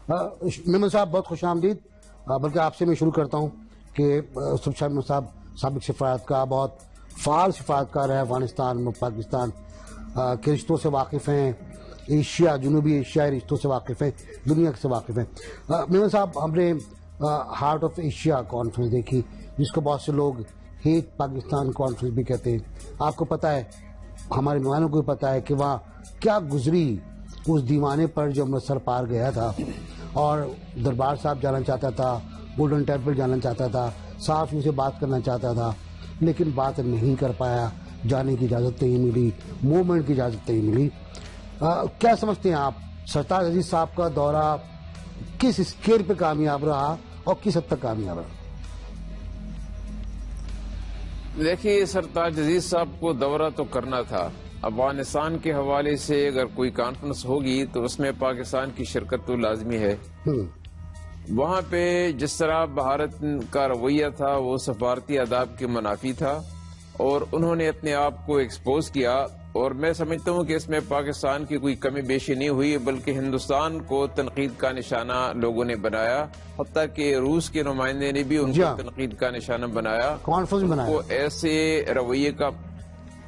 میمن صاحب بہت خوش آمدید. بلکہ آپ سے میں شروع کرتا ہوں کہ شاہ میمن صاحب سابق سفارتکار، بہت فعال سفارتکار ہے افغانستان میں، پاکستان کے رشتوں سے واقف ہیں، ایشیا، جنوبی ایشیائی رشتوں سے واقف ہیں، دنیا سے واقف ہیں. میمن صاحب، ہم نے ہارٹ آف ایشیا کانفرنس دیکھی جس کو بہت سے لوگ ہیٹ پاکستان کانفرنس بھی کہتے ہیں. آپ کو پتہ ہے، ہمارے نوجوانوں کو بھی پتہ ہے کہ وہاں کیا گزری اس دیوانے پر جو امرتسر پار گیا تھا اور دربار صاحب جانا چاہتا تھا، گولڈن ٹیمپل جانا چاہتا تھا، صحافیوں سے بات کرنا چاہتا تھا، لیکن بات نہیں کر پایا، جانے کی اجازت نہیں ملی، موومنٹ کی اجازت نہیں ملی. کیا سمجھتے ہیں آپ، سرتاج عزیز صاحب کا دورہ کس اسکیل پہ کامیاب رہا اور کس حد تک کامیاب رہا؟ دیکھیے، سرتاج عزیز صاحب کو دورہ تو کرنا تھا. افغانستان کے حوالے سے اگر کوئی کانفرنس ہوگی تو اس میں پاکستان کی شرکت تو لازمی ہے. وہاں پہ جس طرح بھارت کا رویہ تھا وہ سفارتی آداب کے منافی تھا اور انہوں نے اپنے آپ کو ایکسپوز کیا، اور میں سمجھتا ہوں کہ اس میں پاکستان کی کوئی کمی بیشی نہیں ہوئی، بلکہ ہندوستان کو تنقید کا نشانہ لوگوں نے بنایا. حتیٰ کہ روس کے نمائندے نے بھی ان کو تنقید کا نشانہ بنایا.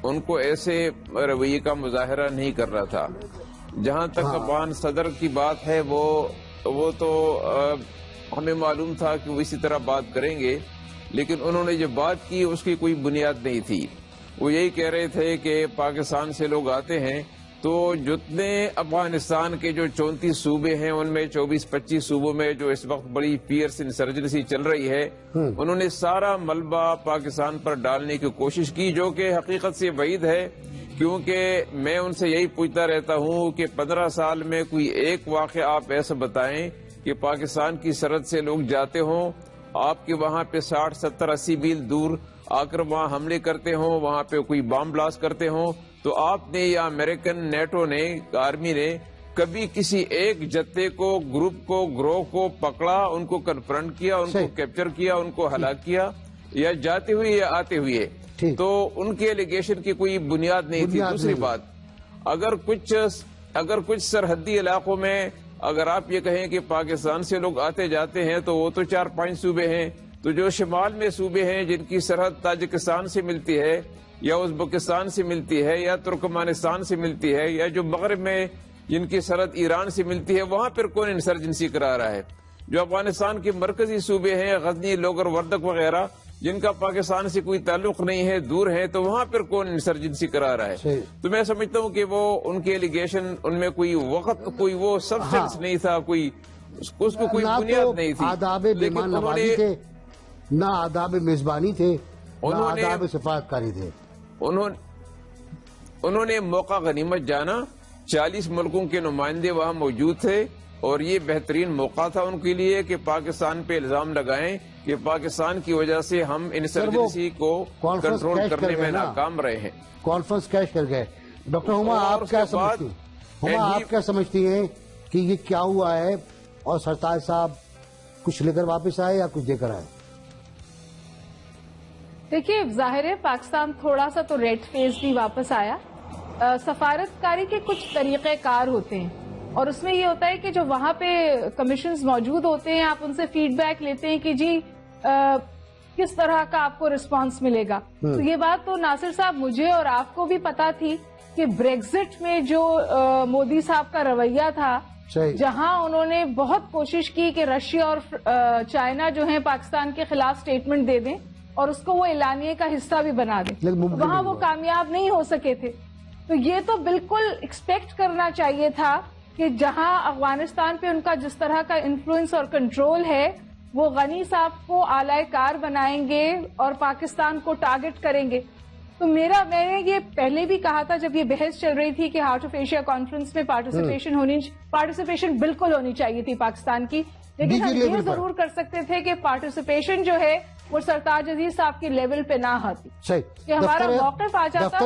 ان کو ایسے رویے کا مظاہرہ نہیں کر رہا تھا. جہاں تک افغان صدر کی بات ہے وہ تو ہمیں معلوم تھا کہ وہ اسی طرح بات کریں گے، لیکن انہوں نے جو بات کی اس کی کوئی بنیاد نہیں تھی. وہ یہی کہہ رہے تھے کہ پاکستان سے لوگ آتے ہیں تو جتنے افغانستان کے جو 34 صوبے ہیں ان میں 24-25 صوبوں میں جو اس وقت بڑی فیئرس انسرجنسی چل رہی ہے، انہوں نے سارا ملبہ پاکستان پر ڈالنے کی کوشش کی، جو کہ حقیقت سے بعید ہے. کیونکہ میں ان سے یہی پوچھتا رہتا ہوں کہ 15 سال میں کوئی ایک واقعہ آپ ایسا بتائیں کہ پاکستان کی سرحد سے لوگ جاتے ہوں، آپ کے وہاں پہ 60, 70, 80 میل دور آ کر وہاں حملے کرتے ہوں، وہاں پہ کوئی بام بلاسٹ کرتے ہوں. تو آپ نے یا امریکن نیٹو نے، آرمی نے کبھی کسی ایک جتے کو، گروپ کو، گروہ کو پکڑا، ان کو کنفرنٹ کیا، ان کو کیپچر کیا، ان کو ہلاک کیا، یا جاتے ہوئے یا آتے ہوئے؟ تو ان کے ایلیگیشن کی کوئی بنیاد نہیں تھی. دوسری بات، اگر کچھ سرحدی علاقوں میں اگر آپ یہ کہیں کہ پاکستان سے لوگ آتے جاتے ہیں تو وہ تو 4-5 صوبے ہیں. تو جو شمال میں صوبے ہیں جن کی سرحد تاجکستان سے ملتی ہے یا ازبکستان سے ملتی ہے یا ترکمانستان سے ملتی ہے، یا جو مغرب میں جن کی سرحد ایران سے ملتی ہے، وہاں پر کون انسرجنسی کرا رہا ہے؟ جو افغانستان کے مرکزی صوبے ہیں، غزنی، لوگر، وردک وغیرہ، جن کا پاکستان سے کوئی تعلق نہیں ہے، دور ہے، تو وہاں پر کون انسرجنسی کرا رہا ہے؟ تو میں سمجھتا ہوں کہ وہ ان کے ایلیگیشن، ان میں کوئی وقت، کوئی وہ سبسٹنس نہیں تھا، اس کو کوئی بنیاد نہیں تھی. آداب مہمان نوازی تھے، نہ آداب میزبانی تھے، نہ آداب سفارتکاری تھے. انہوں نے موقع غنیمت جانا. 40 ملکوں کے نمائندے وہاں موجود تھے اور یہ بہترین موقع تھا ان کے لیے کہ پاکستان پہ الزام لگائیں کہ پاکستان کی وجہ سے ہم انسرجنسی کو کنٹرول کرنے میں ناکام رہے ہیں. کانفرنس کیش کر گئے. ڈاکٹر ہما، آپ کیا سمجھتی ہیں کہ یہ کیا ہوا ہے، اور سرتاج صاحب کچھ لے کر واپس آئے یا کچھ دے کر آئے؟ دیکھیے، ظاہر ہے پاکستان تھوڑا سا تو ریڈ فیس بھی واپس آیا. سفارتکاری کے کچھ طریقہ کار ہوتے ہیں اور اس میں یہ ہوتا ہے کہ جو وہاں پہ کمیشنز موجود ہوتے ہیں، آپ ان سے فیڈ بیک لیتے ہیں کہ جی کس طرح کا آپ کو رسپانس ملے گا. تو یہ بات تو ناصر صاحب مجھے اور آپ کو بھی پتا تھی کہ بریگزٹ میں جو مودی صاحب کا رویہ تھا، جہاں انہوں نے بہت کوشش کی کہ رشیا اور چائنا جو ہیں پاکستان کے خلاف سٹیٹمنٹ دے دیں اور اس کو وہ اعلانیے کا حصہ بھی بنا دیں، وہاں وہ کامیاب نہیں ہو سکے تھے. تو یہ تو بالکل ایکسپیکٹ کرنا چاہیے تھا کہ جہاں افغانستان پہ ان کا جس طرح کا انفلوئنس اور کنٹرول ہے، وہ غنی صاحب کو اعلی کار بنائیں گے اور پاکستان کو ٹارگٹ کریں گے. تو میں نے یہ پہلے بھی کہا تھا جب یہ بحث چل رہی تھی کہ ہارٹ آف ایشیا کانفرنس میں پارٹیسپیشن بالکل ہونی چاہیے تھی پاکستان کی، لیکن ہم یہ ضرور کر سکتے تھے کہ پارٹیسپیشن جو ہے وہ سرتاج عزیز صاحب کے لیول پہ نہ آتی، کہ ہمارا موقف آ جاتا،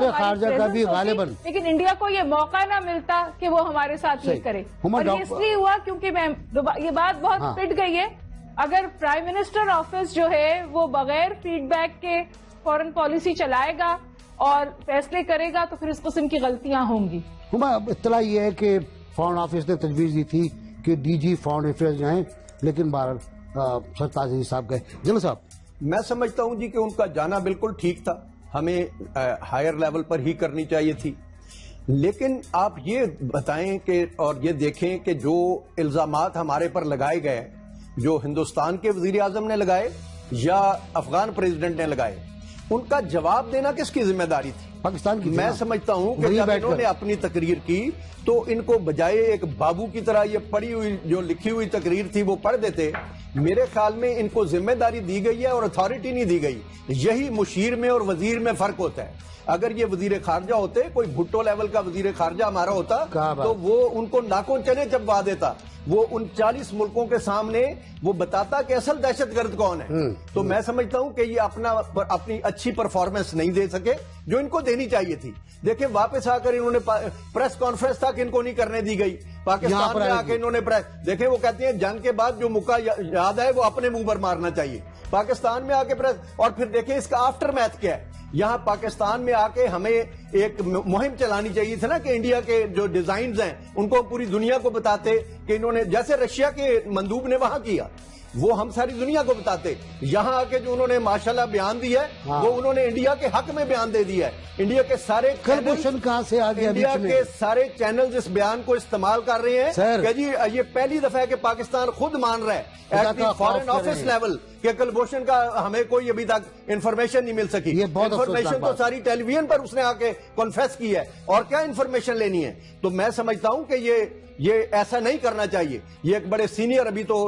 لیکن انڈیا کو یہ موقع نہ ملتا کہ وہ ہمارے ساتھ یہ کرے. اور یہ اس لیے ہوا کیونکہ یہ بات بہت پٹ گئی ہے. اگر پرائم منسٹر آفس جو ہے وہ بغیر فیڈ بیک کے فورن پالیسی چلائے گا اور فیصلے کرے گا تو پھر اس قسم کی غلطیاں ہوں گی. اطلاع یہ ہے کہ فورن آفس نے تجویز دی تھی کہ ڈی جی فارن افیئرز جائیں، لیکن بہرحال سرتاج عزیز صاحب گئے. جنرل صاحب، میں سمجھتا ہوں جی کہ ان کا جانا بالکل ٹھیک تھا، ہمیں ہائر لیول پر ہی کرنی چاہیے تھی. لیکن آپ یہ بتائیں کہ اور یہ دیکھیں کہ جو الزامات ہمارے پر لگائے گئے، جو ہندوستان کے وزیر اعظم نے لگائے یا افغان پریزیڈنٹ نے لگائے، ان کا جواب دینا کس کی ذمہ داری تھی؟ پاکستان کی. میں سمجھتا ہوں کہ جب انہوں نے اپنی تقریر کی تو ان کو بجائے ایک بابو کی طرح یہ پڑھی ہوئی جو لکھی ہوئی تقریر تھی وہ پڑھ دیتے. میرے خیال میں ان کو ذمہ داری دی گئی ہے اور اتھارٹی نہیں دی گئی. یہی مشیر میں اور وزیر میں فرق ہوتا ہے. اگر یہ وزیر خارجہ ہوتے، کوئی بھٹو لیول کا وزیر خارجہ ہمارا ہوتا تو وہ ان کو ناکوں چنے چبوا دیتا. وہ ان 40 ملکوں کے سامنے وہ بتاتا کہ اصل دہشت گرد کون ہے. تو میں سمجھتا ہوں کہ یہ اپنی اچھی پرفارمنس نہیں دے سکے جو ان کو دینی چاہیے تھی. دیکھیں واپس آ کر انہوں نے پریس کانفرنس تک ان کو نہیں کرنے دی گئی. پاکستان میں آ کے انہوں نے دیکھیں وہ کہتے ہیں جنگ کے بعد جو موقع یاد ہے وہ اپنے منہ پر مارنا چاہیے. پاکستان میں آ کے اور پھر دیکھیں اس کا آفٹر میتھ کیا ہے. یہاں پاکستان میں آ کے ہمیں ایک مہم چلانی چاہیے تھی نا کہ انڈیا کے جو ڈیزائنز ہیں ان کو پوری دنیا کو بتاتے کہ انہوں نے جیسے رشیا کے مندوب نے وہاں کیا وہ ہم ساری دنیا کو بتاتے. یہاں آ کے جو انہوں نے ماشاءاللہ بیان دیا ہے وہ انہوں نے انڈیا کے حق میں بیان دے دیا ہے. انڈیا کے سارے کہاں سے آ گیا؟ انڈیا کے سارے چینلز اس بیان کو استعمال کر رہے ہیں کہ جی یہ پہلی دفعہ ہے کہ پاکستان خود مان رہا ہے at the foreign office level کہ کلبھوشن کا ہمیں کوئی ابھی تک انفارمیشن نہیں مل سکی. انفارمیشن تو ساری ٹیلی ویژن پر اس نے آ کے کنفیس کی ہے اور کیا انفارمیشن لینی ہے. تو میں سمجھتا ہوں کہ یہ ایسا نہیں کرنا چاہیے. یہ ایک بڑے سینئر ابھی تو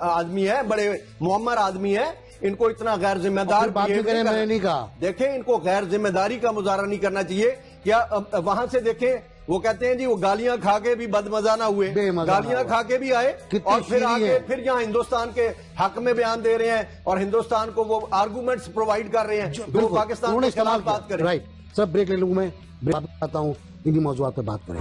آدمی ہے، بڑے معمر آدمی ہے، ان کو اتنا غیر ذمہ دار میں نہیں کہا. دیکھیں ان کو غیر ذمہ داری کا مظاہرہ نہیں کرنا چاہیے. کیا وہاں سے دیکھیں وہ کہتے ہیں جی وہ گالیاں کھا کے بھی بدمزہ نہ ہوئے، گالیاں کھا کے بھی آئے اور پھر آگے پھر یہاں ہندوستان کے حق میں بیان دے رہے ہیں اور ہندوستان کو وہ آرگومنٹس پرووائڈ کر رہے ہیں جو پاکستان کے خلاف بات کریں. رائٹ سر، بریک لے لوں میں آتا ہوں، انہی موضوعات پہ بات کریں.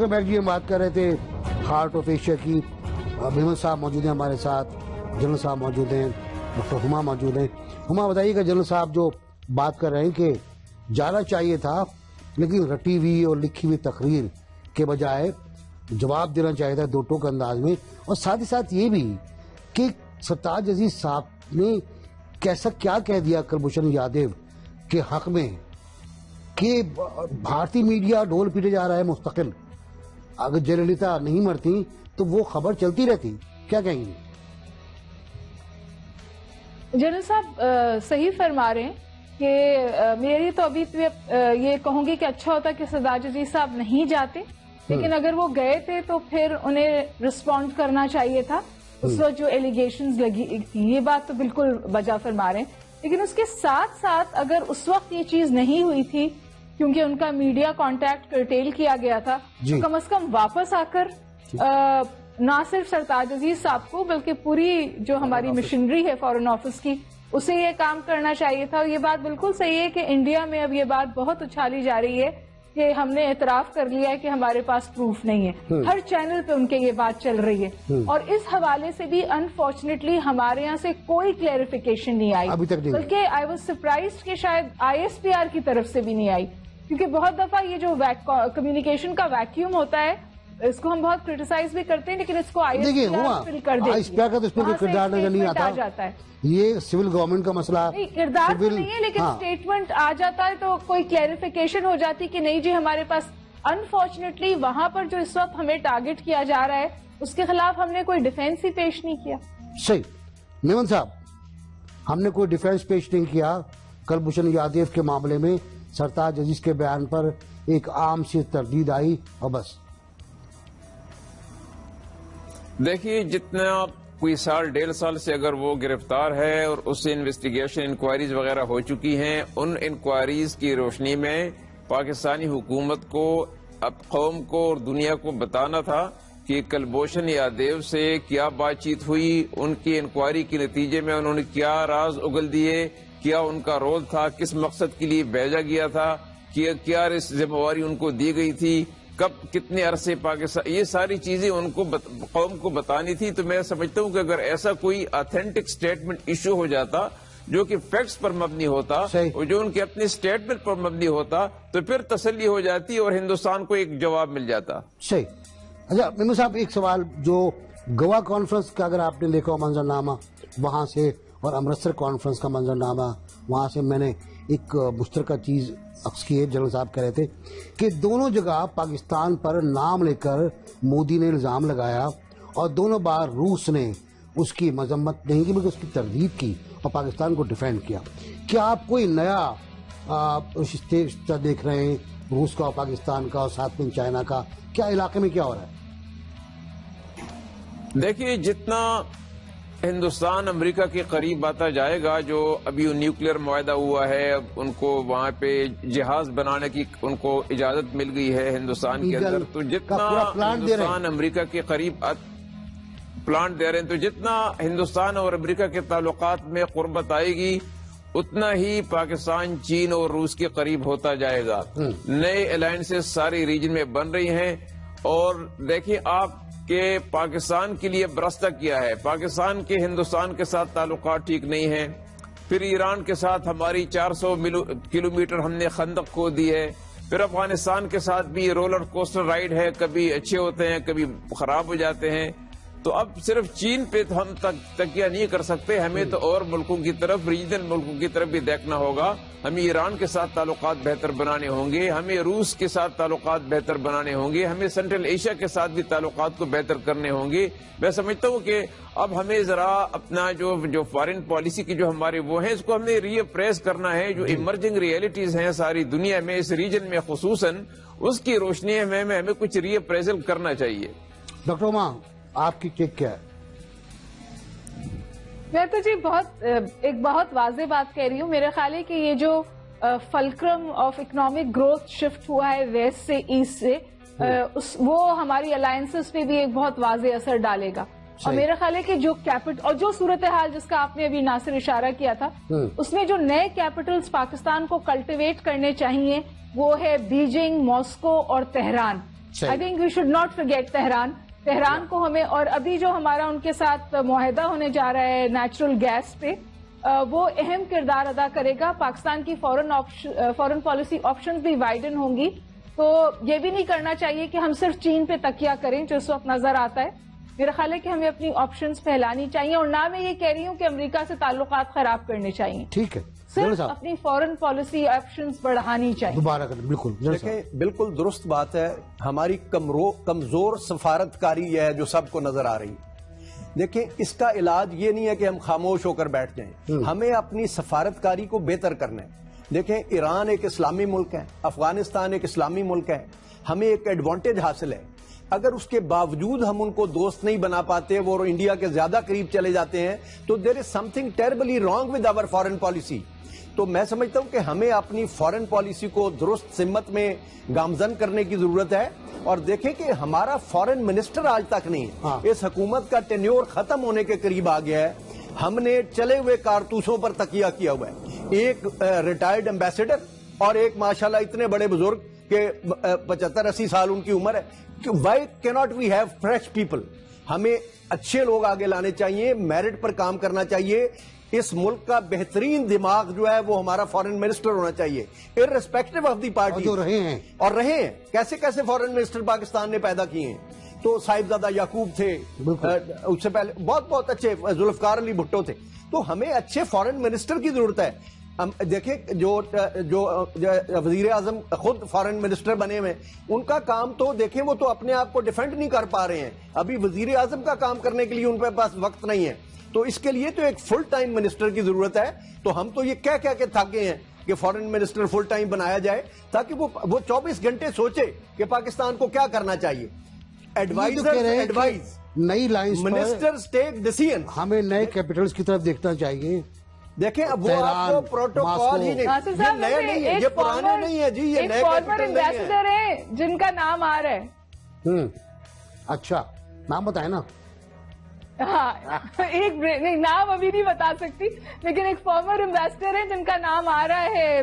بیٹھ جی ہم بات کر رہے تھے ہارٹ آف ایشیا کی. بھیمل صاحب موجود ہیں ہمارے ساتھ، جنرل صاحب موجود ہیں، ڈاکٹر ہما موجود ہیں. ہما بتائیے گا جنرل صاحب جو بات کر رہے ہیں کہ جانا چاہیے تھا لیکن رٹی ہوئی اور لکھی ہوئی تقریر کے بجائے جواب دینا چاہیے تھا دو ٹوک انداز میں. اور ساتھ ہی ساتھ یہ بھی کہ سرتاج عزیز صاحب نے کیسا کیا کہہ دیا کلبھوشن یادو کے حق میں کہ بھارتی میڈیا ڈھول پیٹے جا رہا ہے مستقل. اگر جیہ للیتا نہیں مرتی تو وہ خبر چلتی رہتی. کیا کہیں گے؟ جنرل صاحب صحیح فرما رہے ہیں کہ میری تو ابھی یہ کہوں گی کہ اچھا ہوتا کہ سرتاج عزیز صاحب نہیں جاتے، لیکن اگر وہ گئے تھے تو پھر انہیں رسپونڈ کرنا چاہیے تھا اس وقت جو ایلیگیشنز لگی تھی. یہ بات تو بالکل بجا فرما رہے ہیں. لیکن اس کے ساتھ ساتھ اگر اس وقت یہ چیز نہیں ہوئی تھی کیونکہ ان کا میڈیا کانٹیکٹ کرٹیل کیا گیا تھا تو کم از کم واپس آ کر نہ صرف سرتاج عزیز صاحب کو بلکہ پوری جو ہماری مشنری ہے فارن آفس کی اسے یہ کام کرنا چاہیے تھا. یہ بات بالکل صحیح ہے کہ انڈیا میں اب یہ بات بہت اچھالی جا رہی ہے کہ ہم نے اعتراف کر لیا ہے کہ ہمارے پاس پروف نہیں ہے. ہر چینل پہ ان کے یہ بات چل رہی ہے اور اس حوالے سے بھی انفارچونیٹلی ہمارے یہاں سے کوئی کلیریفیکیشن نہیں آئی، بلکہ آئی واز سرپرائزڈ کہ شاید ISPR کی طرف سے بھی نہیں آئی. کیونکہ بہت دفعہ یہ جو کمیونیکیشن کا ویکیوم ہوتا ہے اس کو ہم بہت کرٹیسائز بھی کرتے ہیں لیکن اس کو ISPR فل کر دیتی ہے. ISPR کا تو اس میں کوئی کردار نظر نہیں آتا. یہ سول گورنمنٹ کا مسئلہ کردار تو نہیں ہے لیکن اسٹیٹمنٹ آ جاتا ہے تو کوئی کلیریفیکیشن ہو جاتی کہ نہیں جی ہمارے پاس. انفارچونیٹلی وہاں پر جو اس وقت ہمیں ٹارگٹ کیا جا رہا ہے اس کے خلاف ہم نے کوئی ڈیفینس ہی پیش نہیں کیا. صحیح میمن صاحب، ہم نے کوئی ڈیفینس پیش نہیں کیا کلبھوشن یادو کے معاملے میں. سرتاج عزیز کے بیان پر ایک عام سی تردید آئی اور بس. دیکھیے جتنا کوئی سال 1.5 سال سے اگر وہ گرفتار ہے اور اس سے انویسٹیگیشن انکوائریز وغیرہ ہو چکی ہیں، ان انکوائریز کی روشنی میں پاکستانی حکومت کو اب قوم کو اور دنیا کو بتانا تھا کہ کلبھوشن یادو سے کیا بات چیت ہوئی، ان کی انکوائری کے نتیجے میں انہوں نے کیا راز اگل دیے، کیا ان کا رول تھا، کس مقصد کے لیے بھیجا گیا تھا، کیا ذمہ داری ان کو دی گئی تھی، کب کتنے عرصے پاکستان، یہ ساری چیزیں ان کو قوم کو بتانی تھی. تو میں سمجھتا ہوں کہ اگر ایسا کوئی آتھینٹک سٹیٹمنٹ ایشو ہو جاتا جو کہ فیکٹس پر مبنی ہوتا اور جو ان کے اپنے سٹیٹمنٹ پر مبنی ہوتا تو پھر تسلی ہو جاتی اور ہندوستان کو ایک جواب مل جاتا. صحیح. اچھا میمن صاحب ایک سوال، جو گوا کانفرنس کا اگر آپ نے دیکھا ہو منظرنامہ وہاں سے اور امرتسر کانفرنس کا منظرنامہ وہاں سے، میں نے ایک مشترکہ چیز عکس کی ہے. جنرل صاحب کہہ رہے تھے کہ دونوں جگہ پاکستان پر نام لے کر مودی نے الزام لگایا اور دونوں بار روس نے اس کی مذمت نہیں کی بلکہ اس کی تردید کی اور پاکستان کو ڈیفینڈ کیا. کیا آپ کوئی نیا رشتہ دیکھ رہے ہیں روس کا اور پاکستان کا اور ساتھ میں چائنا کا؟ کیا علاقے میں کیا ہو رہا ہے؟ دیکھیے جتنا ہندوستان امریکہ کے قریب آتا جائے گا، جو ابھی نیوکلیئر معاہدہ ہوا ہے، ان کو وہاں پہ جہاز بنانے کی ان کو اجازت مل گئی ہے ہندوستان کے اندر، تو جتنا ہندوستان امریکہ کے قریب پلانٹ دے رہے ہیں، تو جتنا ہندوستان اور امریکہ کے تعلقات میں قربت آئے گی اتنا ہی پاکستان چین اور روس کے قریب ہوتا جائے گا. نئے الائنسز ساری ریجن میں بن رہی ہیں. اور دیکھیں آپ کہ پاکستان کے لیے برستہ کیا ہے، پاکستان کے ہندوستان کے ساتھ تعلقات ٹھیک نہیں ہیں. پھر ایران کے ساتھ ہماری 400 کلومیٹر ہم نے خندق کھود دی ہے. پھر افغانستان کے ساتھ بھی رولر کوسٹر رائڈ ہے، کبھی اچھے ہوتے ہیں کبھی خراب ہو جاتے ہیں. تو اب صرف چین پہ تو ہم تکیہ نہیں کر سکتے، ہمیں تو اور ملکوں کی طرف، ریجنل ملکوں کی طرف بھی دیکھنا ہوگا. ہمیں ایران کے ساتھ تعلقات بہتر بنانے ہوں گے، ہمیں روس کے ساتھ تعلقات بہتر بنانے ہوں گے، ہمیں سینٹرل ایشیا کے ساتھ بھی تعلقات کو بہتر کرنے ہوں گے. میں سمجھتا ہوں کہ اب ہمیں ذرا اپنا جو فارن پالیسی کی جو ہمارے وہ ہیں، اس کو ہم نے ری اپریز کرنا ہے. جو ایمرجنگ ریئلٹیز ہیں ساری دنیا میں، اس ریجن میں خصوصاً، اس کی روشنی میں ہمیں کچھ ری اپریزل کرنا چاہیے. ڈاکٹر عما آپ کی ٹیک کیا ہے؟ میں تو جی ایک بہت واضح بات کہہ رہی ہوں. میرے خیال ہے کہ یہ جو فلکرم آف اکنامک گروتھ شفٹ ہوا ہے ویسٹ سے ایسٹ سے، وہ ہماری الائنسز پہ بھی ایک بہت واضح اثر ڈالے گا. اور میرا خیال ہے کہ جو اور جو صورتحال جس کا آپ نے ابھی ناصر اشارہ کیا تھا، اس میں جو نئے کیپٹلز پاکستان کو کلٹیویٹ کرنے چاہیے وہ ہے بیجنگ، ماسکو اور Tehran. I think we should not forget Tehran کو ہمیں، اور ابھی جو ہمارا ان کے ساتھ معاہدہ ہونے جا رہا ہے نیچرل گیس پہ، وہ اہم کردار ادا کرے گا. پاکستان کی فورن پالیسی آپشنز بھی وائڈن ہوں گی. تو یہ بھی نہیں کرنا چاہیے کہ ہم صرف چین پہ تکیہ کریں جو اس وقت نظر آتا ہے. میرا خیال ہے کہ ہمیں اپنی آپشنز پھیلانی چاہیے، اور نہ میں یہ کہہ رہی ہوں کہ امریکہ سے تعلقات خراب کرنے چاہیے. ٹھیک ہے، صرف اپنی فورن پالیسی آپشنز بڑھانی چاہیے. دوبارہ بالکل دیکھیں، بالکل درست بات ہے. ہماری کمزور سفارتکاری ہے جو سب کو نظر آ رہی. دیکھیں اس کا علاج یہ نہیں ہے کہ ہم خاموش ہو کر بیٹھ جائیں، ہمیں اپنی سفارتکاری کو بہتر کرنا ہے. دیکھیں ایران ایک اسلامی ملک ہے، افغانستان ایک اسلامی ملک ہے، ہمیں ایک ایڈوانٹیج حاصل ہے. اگر اس کے باوجود ہم ان کو دوست نہیں بنا پاتے، وہ انڈیا کے زیادہ قریب چلے جاتے ہیں، تو there is something terribly wrong with our foreign policy. تو میں سمجھتا ہوں کہ ہمیں اپنی فارن پالیسی کو درست سمت میں گامزن کرنے کی ضرورت ہے. اور دیکھیں کہ ہمارا فارن منسٹر آج تک نہیں ہے. اس حکومت کا ٹینیور ختم ہونے کے قریب آ گیا ہے. ہم نے چلے ہوئے کارتوسوں پر تکیہ کیا ہوا ہے. ایک ریٹائرڈ ایمبیسڈر اور ایک ماشاءاللہ اتنے بڑے بزرگ کہ 75-80 سال ان کی عمر ہے. Why cannot we have fresh people? ہمیں اچھے لوگ آگے لانے چاہیے، میرٹ پر کام کرنا چاہیے. اس ملک کا بہترین دماغ جو ہے وہ ہمارا فارن منسٹر ہونا چاہیے، ارریسپیکٹو آف دی پارٹی. رہے ہیں کیسے کیسے فارن منسٹر پاکستان نے پیدا کیے ہیں. تو صاحبزادہ یعقوب تھے، اس سے پہلے بہت اچھے ذوالفقار علی بھٹو تھے. تو ہمیں اچھے فارن منسٹر کی ضرورت ہے. دیکھیں جو وزیر اعظم خود فارن منسٹر بنے ہوئے، ان کا کام تو دیکھیں وہ تو اپنے آپ کو ڈیفینڈ نہیں کر پا رہے ہیں. ابھی وزیر اعظم کا کام کرنے کے لیے ان کے پاس وقت نہیں ہے. تو اس کے لیے تو ایک فل ٹائم منسٹر کی ضرورت ہے. تو ہم تو یہ کہہ کے تھک گئے ہیں کہ فارن منسٹر فل ٹائم بنایا جائے تاکہ وہ 24 گھنٹے سوچے کہ پاکستان کو کیا کرنا چاہیے. ایڈوائز نئی لائنز منسٹر ٹیک ڈیسیژن. ہمیں نئے کیپٹلز کی طرف دیکھنا چاہیے. دیکھیں اب وہ آپ کو پروٹوکول ہی نہیں، یہ نئے نہیں ہے، یہ پرانے نہیں ہے جی، یہ نئے کیپٹل نہیں ہے جن کا نام آ رہا ہے. اچھا نام بتائیں نا. ہاں ایک نہیں نام ابھی نہیں بتا سکتی، لیکن ایک فارمر ایمبیسڈر ہے جن کا نام آ رہا ہے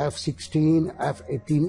F-16, F-18